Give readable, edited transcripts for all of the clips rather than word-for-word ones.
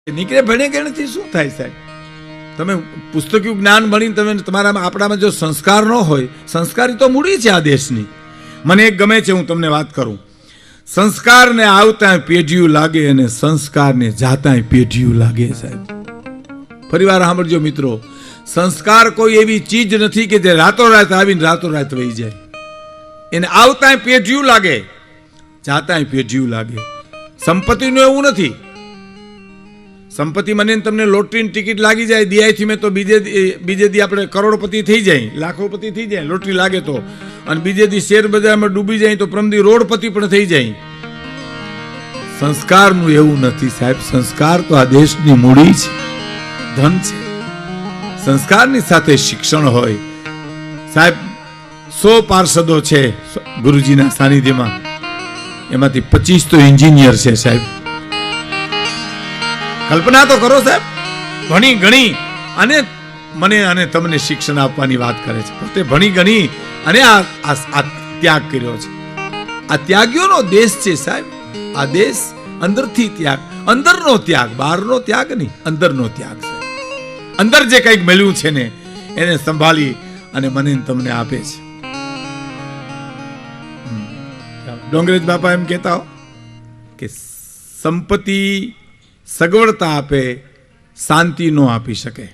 નીકળે ભણે કે નથી શું થાય સાહેબ? તમે પુસ્તકીય જ્ઞાન ભણીને તમે તમારામાં આપણામાં જો સંસ્કાર ન હોય, સંસ્કારી તો મૂડી છે આ દેશની. મને એક ગમે છે, હું તમને વાત કરું. સંસ્કારને આવતા પેઢીયું લાગે અને સંસ્કારને જાતા પેઢીયું લાગે સાહેબ. ફરીવાર સાંભળજો મિત્રો, સંસ્કાર કોઈ એવી ચીજ નથી કે જે રાતોરાત આવીને રાતોરાત વહી જાય. એને આવતા પેઢીયું લાગે, જાતા પેઢીયું લાગે. સંપત્તિનું એવું નથી. સંપત્તિ મને તમને લોટરીની ટિકિટ લાગી જાય દિયાથી મેં તો બીજે દી આપણે કરોડપતિ થઈ જાય, લાખોપતિ થઈ જાય લોટરી લાગે તો, અને બીજે દી શેર બજારમાં ડૂબી જાય તો પ્રમદી રોડપતિ પણ થઈ જાય. સંસ્કારનું એવું નથી સાહેબ. સંસ્કાર તો આ દેશની મૂડી છે, ધન છે. સંસ્કારની સાથે શિક્ષણ હોય સાહેબ. 100 પાર્ષદો છે ગુરુજીના સાનિધ્યમાં, એમાંથી 25 તો એન્જિનિયર છે સાહેબ. કલ્પના તો કરો સાહેબ. ભણી ગણી અને મને અને તમને શિક્ષણ આપવાની વાત કરે છે. પોતે ભણી ગણી અને આ ત્યાગ કર્યો છે. આ ત્યાગીઓનો દેશ છે સાહેબ. આ દેશ અંદરથી ત્યાગ, અંદરનો ત્યાગ, બહારનો ત્યાગ નહીં, અંદરનો ત્યાગ છે. અંદર જે કંઈક મળ્યું છે ને એને સંભાળી અને મને તમને આપે છે. ડોંગરેજ બાપા એમ કહેતા કે સંપત્તિ સગવડતા આપે, શાંતિ નો આપી શકે.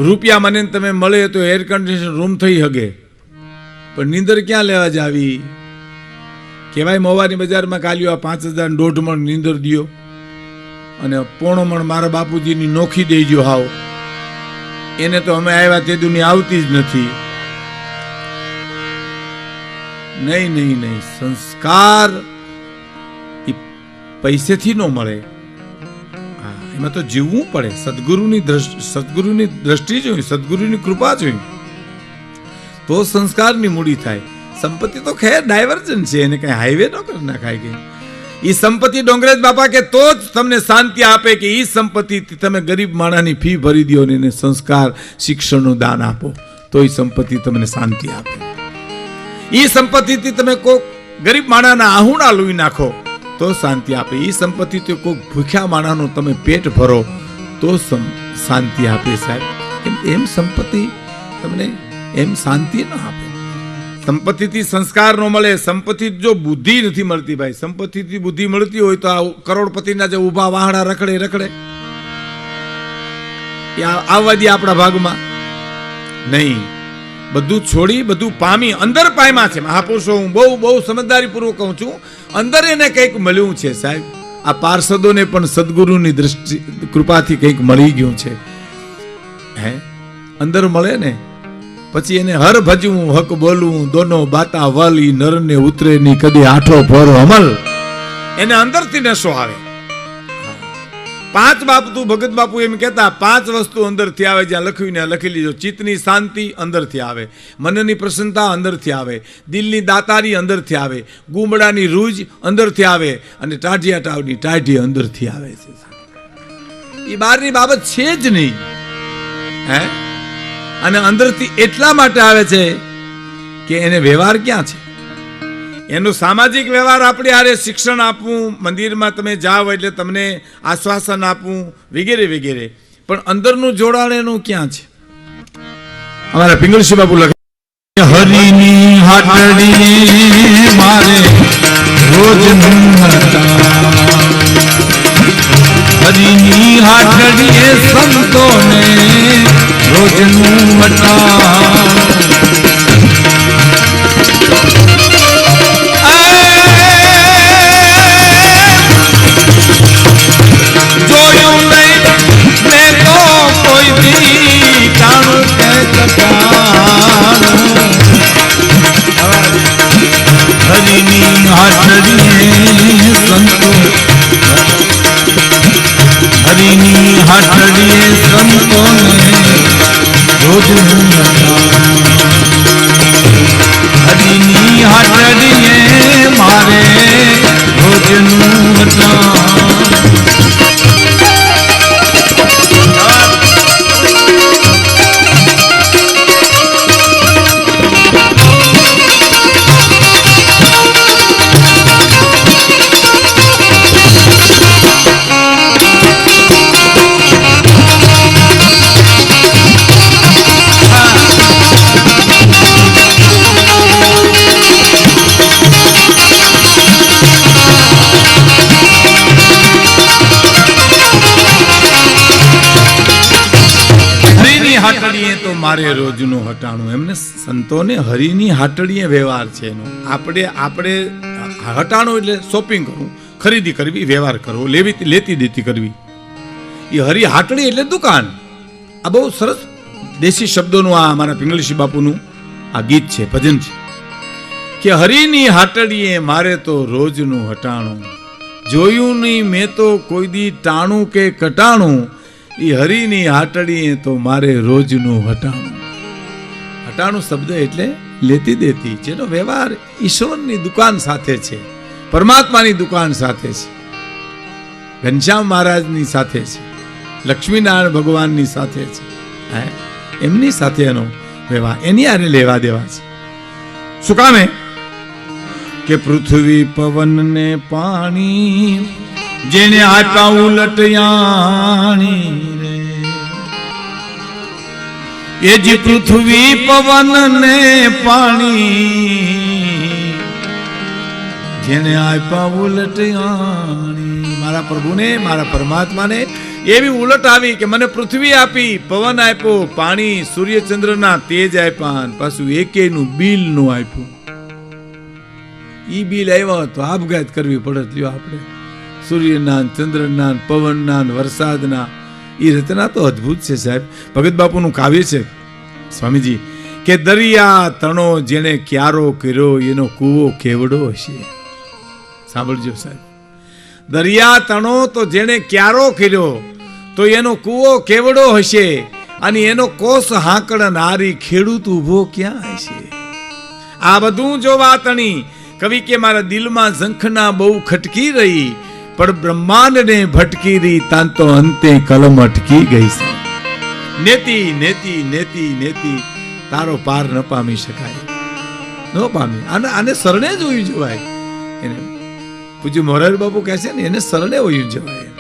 રૂપિયા મને તમે મળે તો એર કન્ડિશન રૂમ થઈ શકે, પણ નીંદર ક્યાં લેવા જાવી? કહેવાય મોવાની બજારમાં કાલ્યો આ 5,000 1.5 મણ નીંદર દિયો અને 1.5 મણ મારા બાપુજીની નોખી દેજો હાવ. એને તો અમે આવ્યા તે દુનિયા આવતી જ નથી. નહીં નહીં નહીં, સંસ્કાર પૈસેથી ન મળે. એમાં તો જીવવું પડે. સદગુરુની દ્રષ્ટિ જોઈ, સદગુરુની કૃપા જોઈ તો સંસ્કારની મૂડી થાય. સંપત્તિ તો ખેર ડાયવર્જન છે, એને કઈ હાઈવે ન કરી નાખાય. કે એ સંપત્તિ ડોંગરેજ બાપા કે તો જ તમને શાંતિ આપે કે એ સંપત્તિ તમે ગરીબ માણસની ફી ભરી દો ને એને સંસ્કાર શિક્ષણનું દાન આપો તો એ સંપત્તિ તમને શાંતિ આપે. એ સંપત્તિથી તમે કોઈ ગરીબ માણસના આહુડા લૂઈ નાખો તો શાંતિ આપે. એ સંપત્તિ તો કોઈ ભૂખ્યા માણસનું તમે પેટ ભરો તો શાંતિ આપે સાહેબ. એમ સંપત્તિ તમને એમ શાંતિ ન આપે. સંપત્તિથી સંસ્કાર ન મળે. સંપત્તિ જો બુદ્ધિ નથી મળતી ભાઈ. સંપત્તિથી બુદ્ધિ મળતી હોય તો આ કરોડપતિના જે ઊભા વાહડા રખડે આવવા દે આપણા ભાગમાં નહીં. બધું છોડી બધું પામી અંદર પામ્યા છે મહાપુરુષો. હું બહુ સમજદારી પૂર્વક કહું છું, અંદર એને કંઈક મળ્યું છે સાહેબ. આ પાર્ષદોને પણ સદગુરુની દ્રષ્ટિ કૃપાથી કંઈક મળી ગયું છે. હે અંદર મળે ને પછી એને હર ભજવું હક બોલવું દોનો બાતા વલી નરને ઉતરે ની કદી આઠો ભોર અમલ. એને અંદરથી નશો આવે. 5 બાપુ ભગત બાપુ એમ કહેતા 5 વસ્તુ અંદરથી આવે. જ્યાં લખ્યું ને લખી લીજો. ચિત્તની શાંતિ અંદરથી આવે, મનની પ્રસન્નતા અંદરથી આવે, દિલની દાતારી અંદરથી આવે, ગુમડાની રૂજ અંદરથી આવે અને ટાઢિયા ટાવની ટાઢી અંદરથી આવે છે. એ બહારની બાબત છે જ નહીં. હે અને અંદરથી એટલા માટે આવે છે કે એને વ્યવહાર ક્યાં છે? એનો સામાજિક વ્યવહાર આપણે આરે શિક્ષણ આપવું, મંદિરમાં તમે જાઓ એટલે તમને આશ્વાસન આપવું વગેરે વગેરે, પણ અંદરનું જોડાણ એનું ક્યાં છે? અમારા પિંગળસિંહ બાપુ લખે હરિની હાટડી મારે રોજ હરિની હાટડીએ સંતોને રોજનું મટા. હરિની હાટડીએ સંતો, હરિની હાટડીએ સંતોને રોજનું હરિની હાટડીએ મારે રોજનું હતા. મારે રોજનું હટાણું. એમને સંતોને હરિની હાટડીએ વ્યવહાર છે એનો. આપણે હટાણું એટલે શોપિંગ કરવું, ખરીદી કરવી, વ્યવહાર કરવો, લેતી દેતી કરવી. એ હરિ હાટડી એટલે દુકાન. આ બહુ સરસ દેશી શબ્દોનું આ અમારા પિંગલશી બાપુનું આ ગીત છે, ભજન છે કે હરિની હાટડીએ મારે તો રોજનું હટાણું, જોયું નહીં મેં તો કોઈ દી ટાણું કે કટાણું, એ હરિની હાટડીએ તો મારે રોજનું હટાણું. હટાણું શબ્દ એટલે લેતી દેતી, જેનો વ્યવહાર ઈશ્વરની દુકાન સાથે છે, પરમાત્માની દુકાન સાથે છે, ઘનશ્યામ મહારાજની સાથે છે, લક્ષ્મીનારાયણ ભગવાનની સાથે છે, એમની સાથે એનો વ્યવહાર, એની આને લેવા દેવા છે. શું કામે કે પૃથ્વી પવન ને પાણી જેને આપ્યા ઉલટયાણી રે, એ જ પૃથ્વી પવન ને પાણી જેને આપ્યા ઉલટયાણી. મારા પ્રભુને, મારા પરમાત્માને એવી ઉલટ આવી કે મને પૃથ્વી આપી, પવન આપ્યો, પાણી સૂર્યચંદ્રના તેજ આપ્યા, પાછું એકેયનું બિલ નું આપ્યું. ઈ બિલ આવ્યો તો આપઘાત કરવી પડત. લ્યો આપણે સૂર્યના, ચંદ્રના, પવનના, વરસાદના, એ રચના તો અદ્ભુત છે સાહેબ. ભગત બાપુનું કાવ્ય છે સ્વામીજી કે દરિયા તણો જેને ક્યારો કર્યો એનો કૂવો કેવડો હશે. સાંભળજો સાહેબ, દરિયા તણો તો જેને ક્યારો કર્યો તો એનો કૂવો કેવડો હશે, અને એનો કોષ હાંકડનારી ખેડૂત ઉભો ક્યાં હશે. આ બધું જો વાતણી કવિ કે મારા દિલમાં ઝંખના બહુ ખટકી રહી, પણ બ્રહ્માંડને ભટકી રહી, તાન તો અંતે કલમ અટકી ગઈ છે. નેતિ નેતિ નેતિ નેતિ તારો પાર ન પામી શકાય, ન પામી. આને શરણે જ હોયું જવાય. એને પૂજ્ય મોરારી બાપુ કહે છે ને, એને શરણે હોયું જવાય.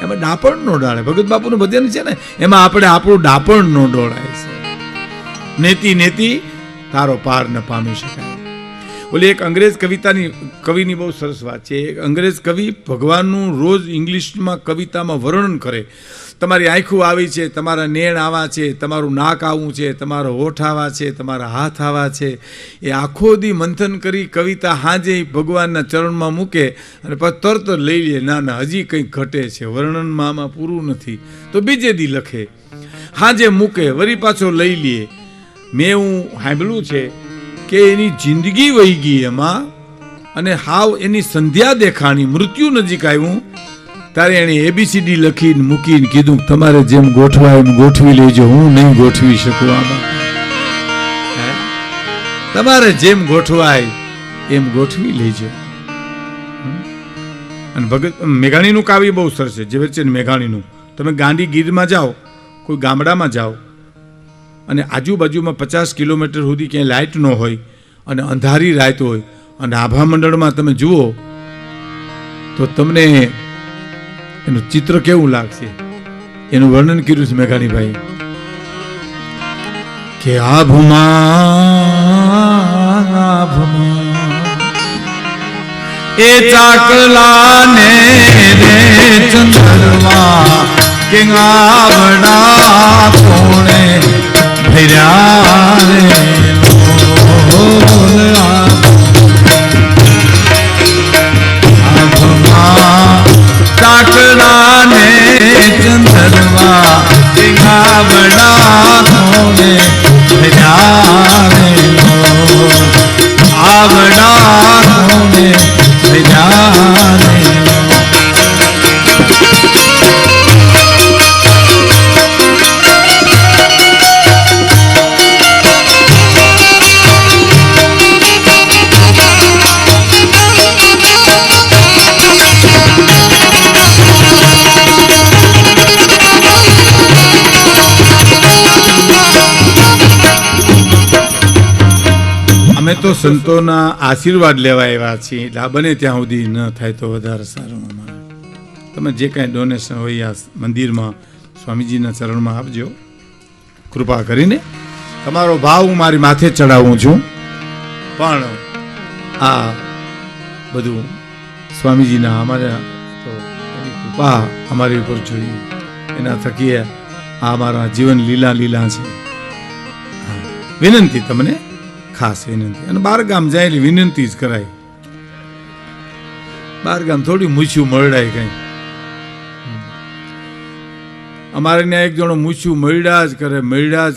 એમાં ડાપણ નો ડાળે. ભગત બાપુનું ભજન છે ને, એમાં આપણે આપણું ડાપણ નો ડોળાય છે. નેતિ નેતિ તારો પાર ન પામી શકાય. ઓલી એક અંગ્રેજ કવિની બહુ સરસ વાત છે. એક અંગ્રેજ કવિ ભગવાનનું રોજ ઇંગ્લિશમાં કવિતામાં વર્ણન કરે. તમારી આંખું આવી છે, તમારા નેણ આવા છે, તમારું નાક આવું છે, તમારો હોઠ આવા છે, તમારા હાથ આવા છે. એ આખો દી મંથન કરી કવિતા હાજે ભગવાનના ચરણમાં મૂકે અને પછી તરત લઈ લે. ના ના, હજી કંઈક ઘટે છે, વર્ણનમાં આમાં પૂરું નથી, તો બીજે દી લખે. હાજે મૂકે, વળી પાછો લઈ લે. મેં હું સાંભળ્યું છે કે એની જિંદગી વહી ગઈ એમાં, અને હાવ એની સંધ્યા દેખાણી, મૃત્યુ નજીક આવ્યું, ત્યારે એણે ABCD લખીને મૂકીને કીધું તમારે જેમ ગોઠવાય એમ ગોઠવી લેજો, હું નહીં ગોઠવી શકું આમાં. તમારે જેમ ગોઠવાય એમ ગોઠવી લેજો. અને ભગત મેઘાણીનું કાવ્ય બહુ સરસ છે, ઝવેરચંદ મેઘાણીનું. તમે ગાંધીગીરમાં જાઓ, કોઈ ગામડામાં જાઓ, અને આજુબાજુમાં 50 કિલોમીટર સુધી ક્યાંય લાઇટ ન હોય, અને અંધારી રાત હોય, અને આભા મંડળમાં તમે જુઓ તો તમને એનું ચિત્ર કેવું લાગશે, એનું વર્ણન કર્યું છે મેઘાણીભાઈ કે આભમાં એ ચાકલાને રે ચંદ્રવા કે આવડા કોણે ભર્યા રે ચાકલાને ચંદ્રવા કે આવડા કોણે ભર્યા રે આવડા કોણે ભર્યા રે. અમે તો સંતોના આશીર્વાદ લેવા આવ્યા છીએ, એટલે આ બને ત્યાં સુધી ન થાય તો વધારે સારું. અમારે તમે જે કાંઈ ડોનેશન હોય આ મંદિરમાં સ્વામીજીના ચરણમાં આપજો, કૃપા કરીને. તમારો ભાવ હું મારી માથે ચડાવું છું, પણ આ બધું સ્વામીજીના અમારા તો એની કૃપા અમારી ઉપર જોઈએ, એના થકી આ અમારા જીવન લીલા છે. વિનંતી, તમને ખાસ વિનંતી. અને બાર ગામ જાય એટલે વિનંતી જ કરાય. બાર ગામ થોડી મૂછ્યું મળડાય કઈ. અમારે ત્યાં એક જણો મૂછ્યું મળ્યા જ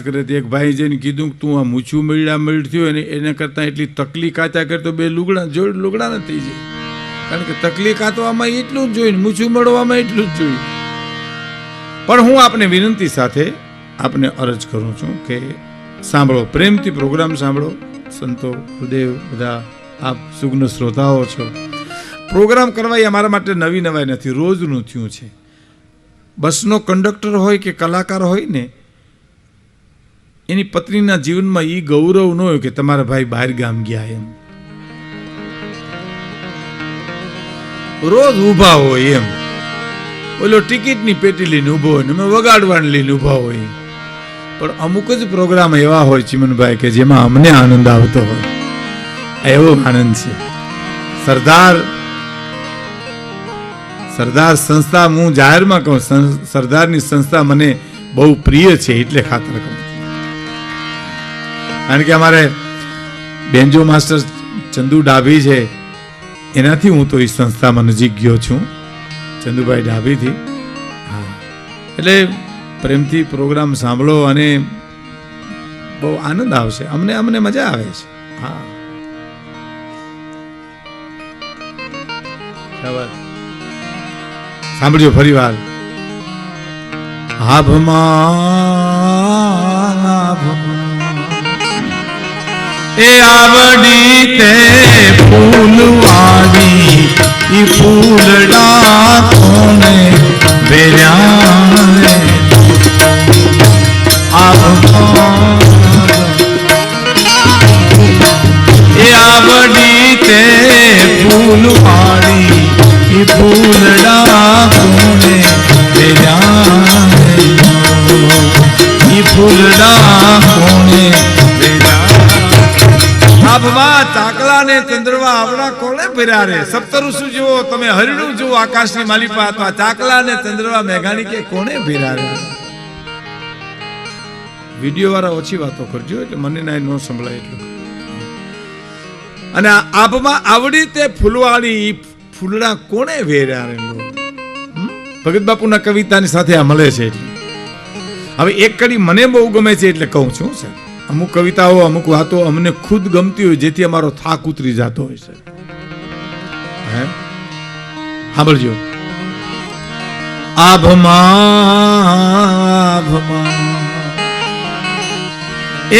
કરે. એક ભાઈ જઈને કીધું કે તું આ મૂછ્યું મળ થયું અને એના કરતાં એટલી તકલીફ કાચા કરે તો બે લુગડા ન થઈ જાય. કારણ કે તકલીફ કાતવામાં એટલું જ જોઈને મૂછું મળવામાં એટલું જ જોઈએ. પણ હું આપને વિનંતી સાથે આપને અરજ કરું છું કે સાંભળો, પ્રેમથી પ્રોગ્રામ સાંભળો. સંતો, ગુરુદેવ બધા આપ સુગ્ન શ્રોતાઓ છો. પ્રોગ્રામ કરવા એ અમારા માટે નવી નવાઈ નથી, રોજનું થયું છે. બસનો કંડક્ટર હોય કે કલાકાર હોય ને, એની પત્નીના જીવનમાં એ ગૌરવ ન હોય કે તમારા ભાઈ બહાર ગામ ગયા એમ. રોજ ઊભા હોય એમ. ઓલો ટિકિટની પેટી લઈને ઊભો હોય ને અમે વગાડવાને લઈને ઊભા હોય. પણ અમુક જ પ્રોગ્રામ એવા હોય ચિમનભાઈ કે જેમાં અમને આનંદ આવતો હોય. એવો આનંદ છે. સરદાર સંસ્થા, હું જાહેરમાં કહું, સરદારની સંસ્થા મને બહુ પ્રિય છે એટલે ખાતર કહું. કારણ કે અમારે બેન્જો માસ્ટર ચંદુ ડાભી છે, એનાથી હું તો એ સંસ્થામાં નજીક ગયો છું, ચંદુભાઈ ડાભીથી. હા, એટલે પ્રેમથી પ્રોગ્રામ સાંભળો અને બહુ આનંદ આવશે. અમને મજા આવે છે. હા, સાંભળજો ફરી વાર. એ આવડી તે ફૂલવાડી ઈ ફૂલડા કોને વેર્યા. એ આવડી તે ફૂલવાડી ઈ ફૂલડા કોને વેર્યા. ઈ ફૂલડા કોને આભમાં ચાકલા ને ચંદ્રવા આવડા કોણે ફેર્યા રે. સપ્તઋષિ જુઓ તમે, હરિણું જુઓ આકાશની માલિપા, તો આ ચાકલા ને ચંદ્રવા મેઘાણી કે કોણે ફેર્યા રે. વિડીયો વાળા ઓછી વાતો કરજો એટલે મને ના ન સંભળાય એટલું. અને આભમાં આવડી તે ફૂલવાળી ફૂલડા કોણે વેર્યા રે. ભગત બાપુના કવિતાની સાથે આ મળે છે. હવે એક કડી મને બહુ ગમે છે એટલે કહું છું. સાહેબ, અમુક કવિતાઓ, અમુક વાતો અમને ખુદ ગમતી હોય જેથી અમારો થાક ઉતરી જતો હોય છે. સાંભળજો. આભમાં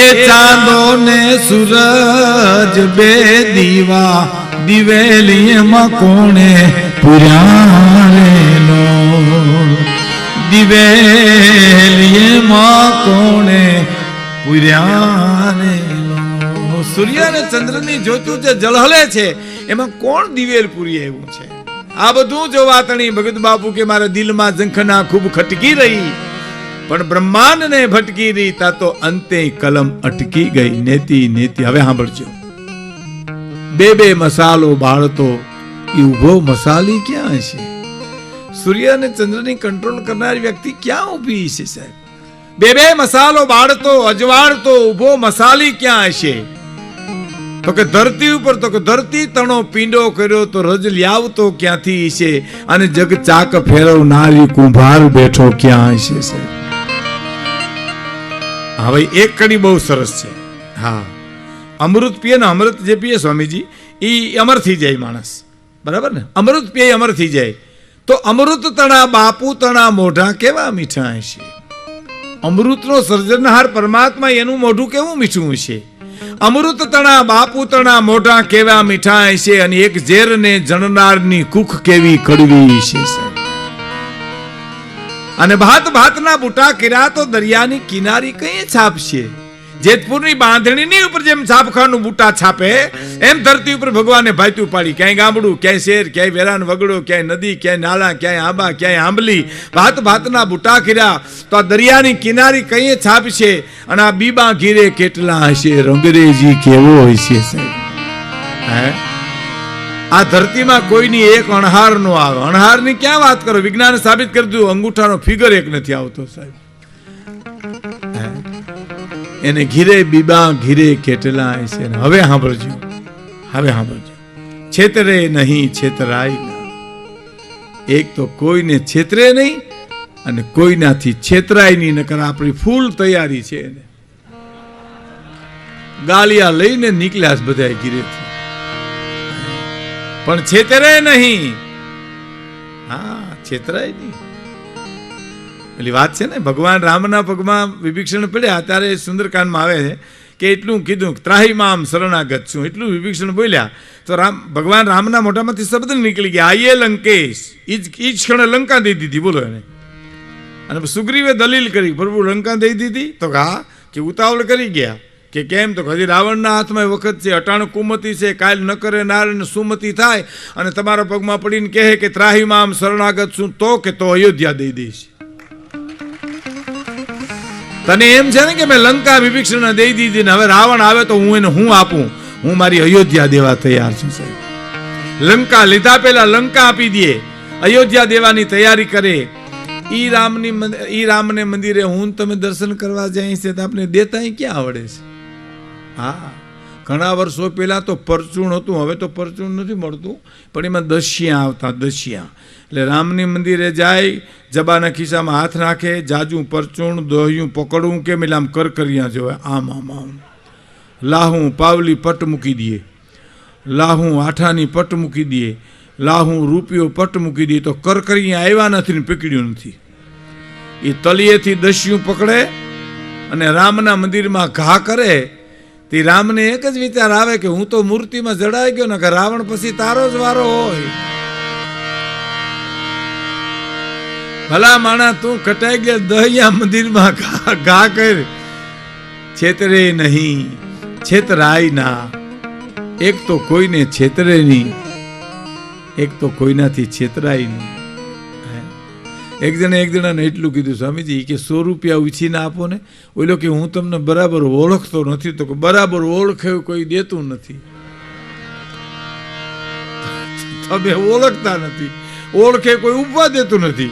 એ ચાંદો ને સૂરજ બે દીવા દિવેલીમાં કોણે પુરાણેલો. દિવેલીમાં કોણે પુરાણેલો. સૂર્ય અને ચંદ્રની જ્યોતિ જે જળહલે છે એમાં કોણ દિવેલ પૂરી આવ્યું છે. આ બધું જો વાતણી ભગત બાપુ કે મારા દિલમાં ઝંખના ખૂબ ખટકી રહી, પણ બ્રહ્માંડ ને ભટકી રહી, તા તો અંતે કલમ અટકી ગઈ. નેતી નેતી. હવે સાંભળજો. બે મસાલો બાળતો એ ઉભો મસાલી ક્યાં છે. સૂર્ય અને ચંદ્રની કંટ્રોલ કરનાર વ્યક્તિ ક્યાં ઉભી છે સાહેબ. બે મસાલો બાળતો અજવાળતો ઉભો મસાલી ક્યાં હશે. તો કે ધરતી ઉપર, તો કે ધરતી તણો પીંડો કર્યો તો રજ લ્યાવતો ક્યાંથી છે. અને જગ ચાક ફેરવનારી કુંભાર બેઠો ક્યાં હશે સાહેબ. હા ભાઈ, એક કડી બહુ સરસ છે. હા, અમૃત પીએ ને, અમૃત જે પીએ સ્વામીજી એ અમર થઈ જાય માણસ. બરાબર ને? અમૃત પીએ અમર થઈ જાય. તો અમૃત તણા બાપુ તણા મોઢા કેવા મીઠા હશે. અમૃતનો સર્જનહાર પરમાત્મા, એનું મોઢું કેવું મીઠું હશે. અમૃત તણા બાપુ તણા મોઢા કેવા મીઠા હશે. અને એક ઝેરને જણનારની કુખ કેવી કડવી હશે. અને ભાત ભાતના બુટા કર્યા તો દરિયાની કિનારી કઈ છાપશે. જેતપુરની બાંધણીની ઉપર જેમ છાપખાનું બુટા છાપે એમ ધરતી ઉપર ભગવાને ભાઈતું પાડી. ક્યાંય ગામડું, ક્યાંય શેર, ક્યાંય વેરાન વગડો, ક્યાંય નદી, ક્યાંય નાળા, ક્યાંય આંબા, ક્યાંય આંબલી, ભાત ભાતના બુટા કર્યા તો આ દરિયાની કિનારી કઈ છાપશે. અને આ બીબા ઘીરે કેટલા હશે, રંગરેજી કેવો હશે સાહેબ. આ ધરતીમાં કોઈની એક અણહાર નો આવે. અણહારની ક્યાં વાત કરો, વિજ્ઞાન સાબિત કરી દીધું અંગૂઠાનો ફિગર એક નથી આવતો સાહેબ. એને ઘીરે બીબા ઘીરે કેટલા છે. હવે સાંભળજો, હવે સાંભળજો. છેતરે નહીં છેતરાય ના. એક તો કોઈને છેતરે નહીં અને કોઈનાથી છેતરાય નહીં. નકર આપણી ફૂલ તૈયારી છે. એને ગાલિયા લઈને નીકળ્યા છે બધા ઘીરેથી, પણ છેતરે નહીં. હા, છેતરાય નહીં. પેલી વાત છે ને, ભગવાન રામના પગમાં વિભીષણ પડ્યા ત્યારે સુંદરકાંડમાં આવે છે કે એટલું કીધું, ત્રાહીમામ શરણાગત છું, એટલું વિભીષણ બોલ્યા તો ભગવાન રામના મોઢામાંથી શબ્દ નીકળી ગયા, આયે લંકેશ. ઈ જ ક્ષણે લંકા દઈ દીધી. બોલો એને. અને સુગ્રીવે દલીલ કરી, પ્રભુ લંકા દઈ દીધી? તો હા, કે ઉતાવળ કરી ગયા. કે કેમ? તો હજી રાવણના હાથમાં વખત છે, અટાણ કુમતી છે, કાલ ન કરે નારાયણ સુમતી થાય અને તમારા પગમાં પડીને કહે કે ત્રાહીમામ શરણાગત છું, તો કે તો અયોધ્યા દઈ દઈશ. તને એમ છે ને કે મેં લંકા વિભીષણ દઈ દીધી ને હવે રાવણ આવે તો હું એને હું આપું? હું મારી અયોધ્યા દેવા તૈયાર છું સાહેબ. લંકા લીધા પહેલા લંકા આપી દે, અયોધ્યા દેવાની તૈયારી કરે. ઈ રામને મંદિરે હું તમે દર્શન કરવા જાય છે તો આપણે દેતા ક્યાં આવડે છે? હા, ઘણા વર્ષો પહેલા તો પરચૂણ હતું, હવે તો પરચૂણ નથી મળતું, પણ એમાં દશિયા આવતા. દશિયા એટલે રામની મંદિરે જાય, જબાના ખિસ્સામાં હાથ નાખે, જાજુ પરચૂણ દોહ્યું પકડવું કેમ, એટલે આમ કરકરિયા જોવે, આમ આમ આમ. લાહું પાવલી પટ મૂકી દે, લાહું આઠાની પટ મૂકી દે, લાહું રૂપિયો પટ મૂકી દે, તો કરકરિયા આવ્યા નથી ને પકડ્યું નથી. એ તળિયેથી દસ્યું પકડે અને રામના મંદિરમાં ઘા કરે. તે રામને એક જ વિચાર આવે કે હું તો મૂર્તિમાં જડાઈ ગયો ને, કે રાવણ પછી તારો જ વારો હોય. ભલા માણા તું કટાઈ ગયા, દહિયા મંદિરમાં ઘા કર. છેતરે નહીં છેતરાય ના. એક તો કોઈને છેતરે નહીં, એક તો કોઈનાથી છેતરાય નહીં. એક જણાને એટલું કીધું, સ્વામીજી કે 100 રૂપિયા ઉછીને આપો ને. ઓલો કે હું તમને બરાબર ઓળખતો નથી. તો બરાબર ઓળખે કોઈ દેતું નથી. તમે ઓળખતા નથી, ઓળખે કોઈ ઉપવા દેતું નથી.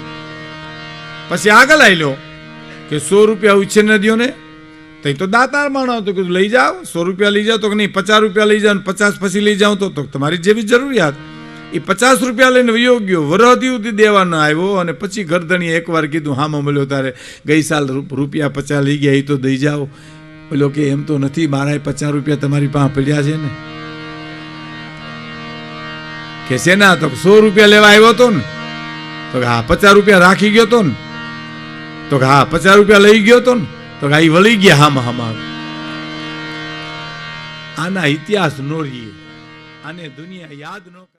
પછી આગળ આવેલો કે 100 રૂપિયા ઉછીને દો ને. તો દાતાર માણો હતો, કીધું લઈ જાઓ, 100 રૂપિયા લઈ જાઓ. તો નહીં, 50 રૂપિયા લઈ જાઓ, 50 પછી લઈ જાઓ. તો તમારી જેવી જરૂરિયાત. એ 50 રૂપિયા લઈને વયો ગયો, વરહદી સુધી દેવાનો આવ્યો. અને પછી ગરદણીએ એકવાર કીધું, હામાં મળ્યો તારે ગઈ સાલ રૂપિયા 50 લઈ ગયા, એ તો દઈ જાઓ. બોલો કે એમ તો નથી, મારા 50 રૂપિયા તમારી પાસે પડ્યા છે ને. કે છે ના? તો 100 રૂપિયા લેવા આવ્યો હતો ને. તો હા, 50 રૂપિયા રાખી ગયો હતો ને. તો હા, 50 રૂપિયા લઈ ગયો હતો ને. તો હા, એ વળી ગયા હામાં હામાં. આના ઇતિહાસ નો રહીએ, આને દુનિયા યાદ ન